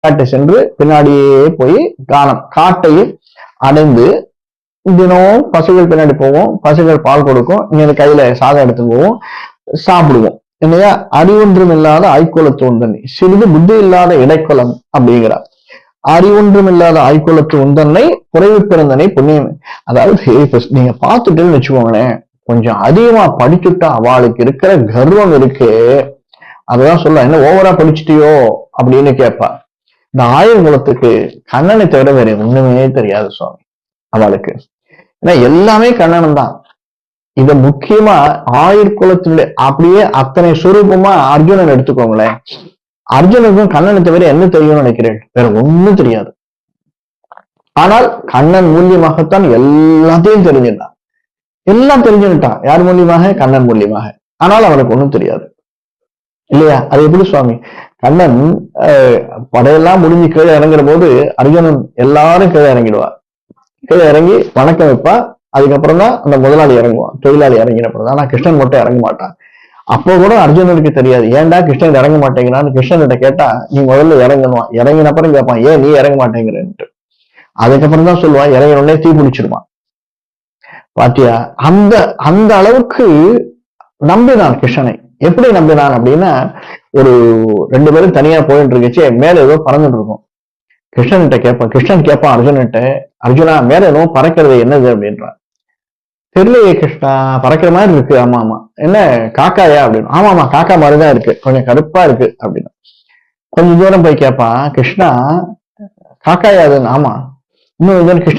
காட்டை சென்று பின்னாடியே போய் காட்டையும் அடைந்து தினம் பசுகள் பின்னாடி போவோம், பசுகள் பால் கொடுக்கும், இங்க கையில சாதம் எடுத்து போவோம், சாப்பிடுவோம் இல்லையா. அறிவொன்றும் இல்லாத ஐக்கோலத்து உந்தன்னை சிறிது புத்தி இல்லாத இடைக்குலம் அப்படிங்கிறார். அறிவொன்றும் இல்லாத ஐக்கோலத்து உந்தன்னை குறைவு பிறந்தனை புண்ணியம். அதாவது நீங்க பார்த்துட்டுன்னு வச்சுக்கோங்களேன், கொஞ்சம் அதிகமா படிச்சுட்டா அவளுக்கு இருக்கிற கர்வம் இருக்கு. அததான் சொல்ல, என்ன ஓவரா படிச்சுட்டியோ அப்படின்னு கேட்பா. இந்த ஆயுள் குலத்துக்கு கண்ணனை தவிர வேற ஒண்ணுமே தெரியாது சுவாமி அவளுக்கு. ஏன்னா எல்லாமே கண்ணனம் தான். இத முக்கியமா ஆயுர்குலத்தினுடைய அப்படியே அத்தனை சுரூபமா அர்ஜுனன் எடுத்துக்கோங்களேன். அர்ஜுனுக்கும் கண்ணனை தவிர என்ன தெரியும்னு நினைக்கிறேன்? வேற ஒண்ணும் தெரியாது. ஆனால் கண்ணன் மூலியமாகத்தான் எல்லாத்தையும் தெரிஞ்சுட்டான். எல்லாம் தெரிஞ்சுட்டான். யார் மூலியமாக? கண்ணன் மூலியமாக. ஆனால் அவனுக்கு ஒண்ணும் தெரியாது இல்லையா. அது எப்படி சுவாமி? கண்ணன் படையெல்லாம் முடிஞ்சு கீழே இறங்குற போது அர்ஜுனன் எல்லாரும் கீழே இறங்கிடுவா. கீழே இறங்கி வணக்கம் வைப்பா. அதுக்கப்புறம் தான் அந்த முதலாளி இறங்குவான், தொழிலாளி இறங்கினப்பறம். ஆனா கிருஷ்ணன் மட்டும் இறங்க மாட்டான். அப்போ கூட அர்ஜுனனுக்கு தெரியாது, ஏன்டா கிருஷ்ணன் இறங்க மாட்டேங்கிறான்னு கிருஷ்ணன்கிட்ட கேட்டா, நீ முதல்ல இறங்கணும். இறங்கினப்பறம் கேட்பான், ஏன் நீ இறங்க மாட்டேங்கிறன்ட்டு. அதுக்கப்புறம் தான் சொல்லுவான், இறங்கினோடனே தீ பிடிச்சிருவான். பாத்தியா, அந்த அந்த அளவுக்கு நம்பினான் கிருஷ்ணனை. எப்படி நம்பினான் அப்படின்னா, ஒரு 2 பேரும் தனியா போயிட்டு இருக்கச்சு மேல ஏதோ பறந்துட்டு இருக்கும். கிருஷ்ணன்கிட்ட கேட்பான், கிருஷ்ணன் கேட்பான் அர்ஜுனன்ட்ட, அர்ஜுனா மேல ஏதோ பறக்கிறது என்னது அப்படின்றான். தெரியலையே கிருஷ்ணா, பறக்கிற மாதிரி இருக்கு. ஆமா ஆமா, என்ன காக்காயா அப்படின்னு. ஆமா ஆமா, காக்கா மாதிரிதான் இருக்கு, கொஞ்சம் கருப்பா இருக்கு அப்படின்னு. கொஞ்சம் தூரம் போய் கேட்பான், கிருஷ்ணா காக்காயா அதுன்னு. ஆமா. இன்னும் கிருஷ்ணா